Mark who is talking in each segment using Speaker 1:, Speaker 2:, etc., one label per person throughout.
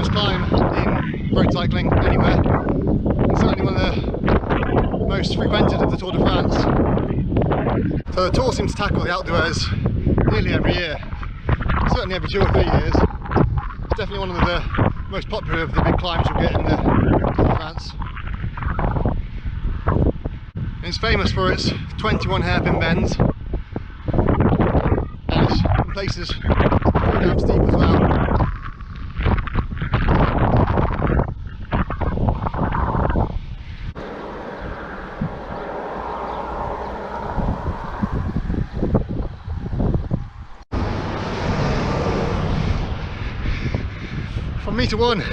Speaker 1: longest climb in road cycling anywhere. It's certainly one of the most frequented of the Tour de France. So the Tour seems to tackle the Alpe d'Huez nearly every year, certainly every 2 or 3 years. It's definitely one of the most popular of the big climbs you'll get in the Tour de France. It's famous for its 21 hairpin bends, and it's in places pretty damn steep as well. From metre 1, the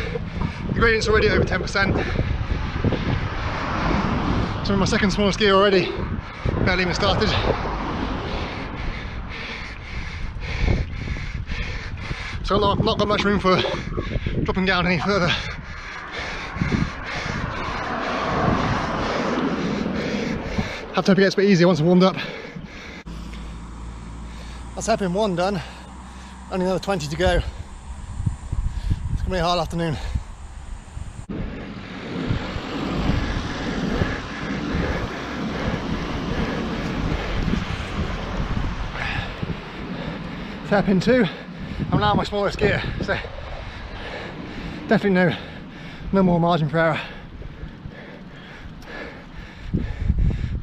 Speaker 1: gradient's already over 10%. So I'm in my second smallest gear already, barely even started. So I've not got much room for dropping down any further. Have to hope it gets a bit easier once I'm warmed up. That's hairpin 1 done, only another 20 to go. It's going to be a hard afternoon. Hairpin 2, I'm now in my smallest gear, so definitely no more margin for error.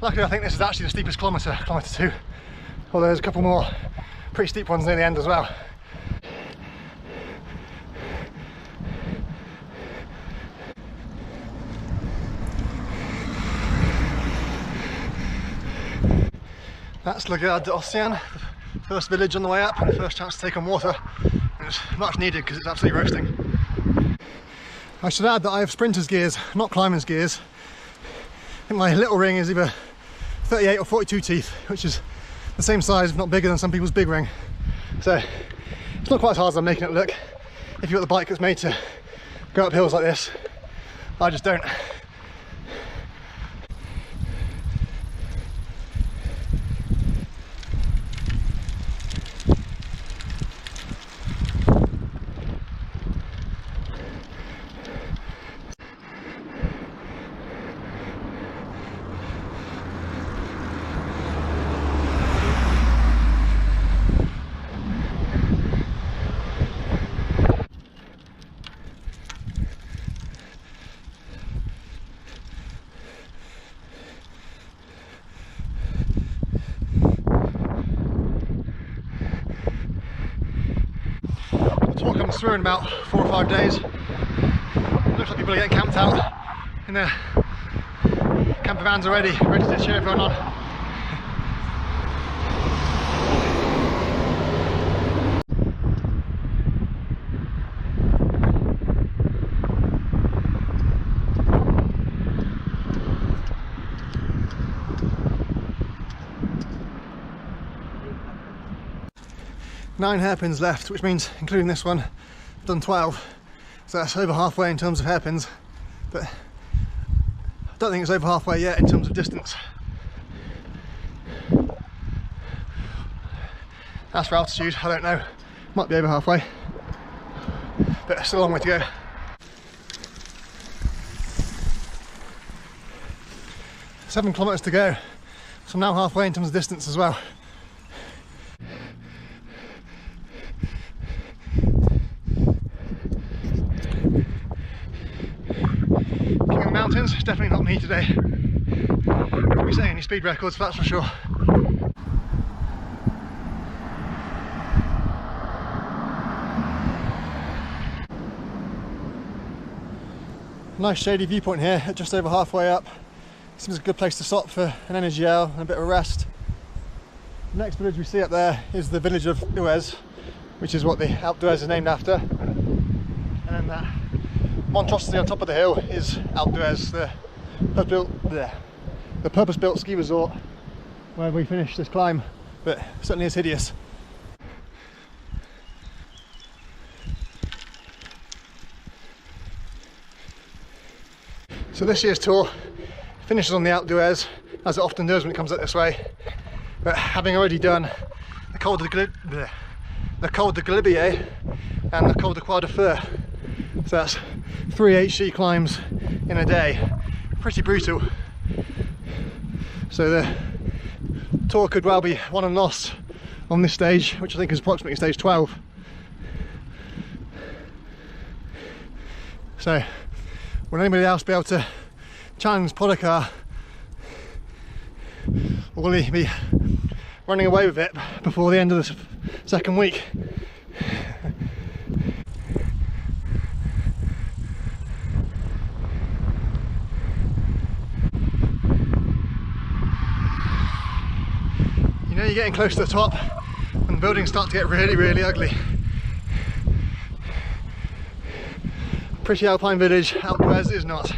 Speaker 1: Luckily I think this is actually the steepest kilometre, kilometre 2, although there's a couple more pretty steep ones near the end as well. That's La Gare d'Océan, the first village on the way up and the first chance to take on water. And it's much needed because it's absolutely roasting. I should add that I have sprinter's gears, not climber's gears. I think my little ring is either 38 or 42 teeth, which is the same size, if not bigger than some people's big ring. So it's not quite as hard as I'm making it look. If you've got the bike that's made to go up hills like this, I just don't. Tour comes through in about 4 or 5 days. It looks like people are getting camped out in their camper vans already, ready to cheer everyone on. Nine hairpins left, which means, including this one, I've done 12. So that's over halfway in terms of hairpins, but I don't think it's over halfway yet in terms of distance. As for altitude, I don't know. Might be over halfway, but still a long way to go. Seven kilometres to go, so I'm now halfway in terms of distance as well. Mountains, definitely not me today. Won't be setting any speed records, that's for sure. Nice shady viewpoint here at just over halfway up. Seems a good place to stop for an energy ale and a bit of a rest. The next village we see up there is the village of HUEZ, which is what the Alpe d'Huez is named after. And then that monstrosity on top of the hill is Alpe d'Huez, the purpose-built ski resort where we finish this climb, but certainly is hideous. So this year's tour finishes on the Alpe d'Huez, as it often does when it comes up this way, but having already done the Col de Galibier and the Col de Croix de Fer, So that's 3 HC climbs in a day. Pretty brutal. So the tour could well be won and lost on this stage, which I think is approximately stage 12. So will anybody else be able to challenge Podokar, or will he be running away with it before the end of the second week? You know you're getting close to the top when the buildings start to get really, really ugly. Pretty alpine village, Alpe HUEZ is not.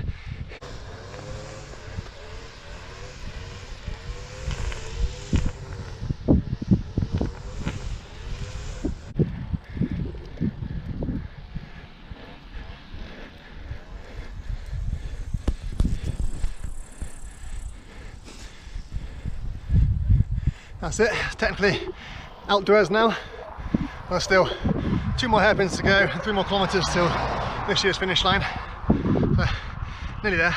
Speaker 1: That's it, technically Alpe HUEZ now. There's still 2 more hairpins to go and 3 more kilometres till this year's finish line. So, nearly there.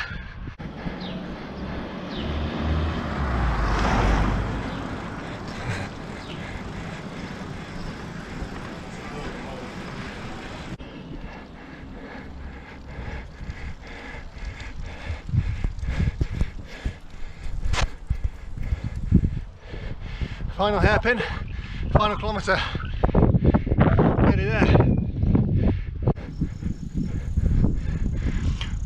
Speaker 1: Final hairpin, final kilometre, nearly there.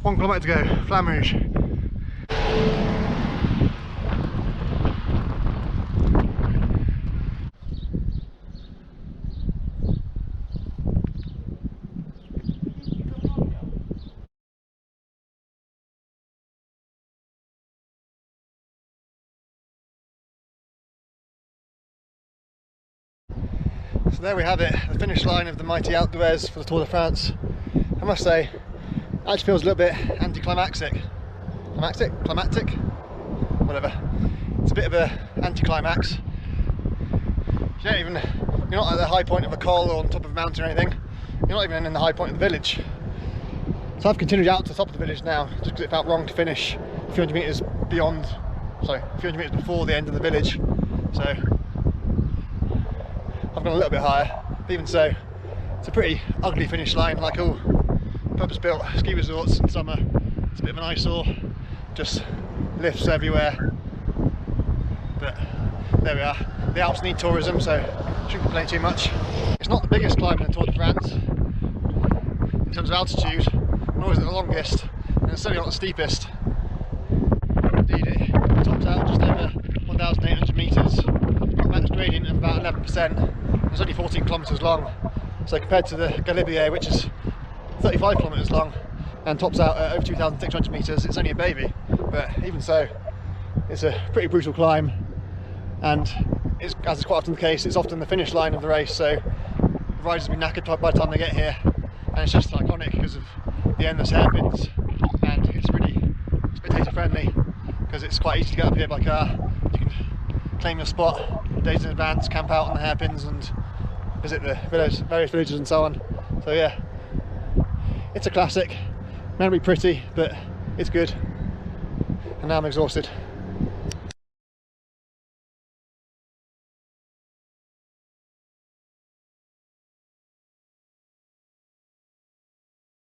Speaker 1: 1 kilometre to go, Flamme Rouge. So there we have it, the finish line of the mighty Alpe HUEZ for the Tour de France. I must say, it actually feels a little bit anticlimactic. Climactic? Whatever. It's a bit of an anticlimax. You're not at the high point of a col or on top of a mountain or anything. You're not even in the high point of the village. So I've continued out to the top of the village now, just because it felt wrong to finish a few hundred metres before the end of the village. So I've gone a little bit higher, but even so, it's a pretty ugly finish line, like all purpose-built ski resorts in summer. It's a bit of an eyesore, just lifts everywhere, but there we are. The Alps need tourism, so shouldn't complain too much. It's not the biggest climb in the Tour de France in terms of altitude, nor is it the longest, and it's certainly not the steepest. Indeed, it tops out just over 1,800 metres, max gradient of about 11%. It's only 14 kilometres long, so compared to the Galibier, which is 35 kilometres long and tops out at over 2,600 metres, it's only a baby. But even so, it's a pretty brutal climb, and as is quite often the case, it's often the finish line of the race, so the riders will be knackered by the time they get here, and it's just iconic because of the endless hairpins, and it's really spectator friendly because it's quite easy to get up here by car. You can claim your spot days in advance, camp out on the hairpins and visit the various villages and so on. So yeah, it's a classic. May not be pretty, but it's good. And now I'm exhausted.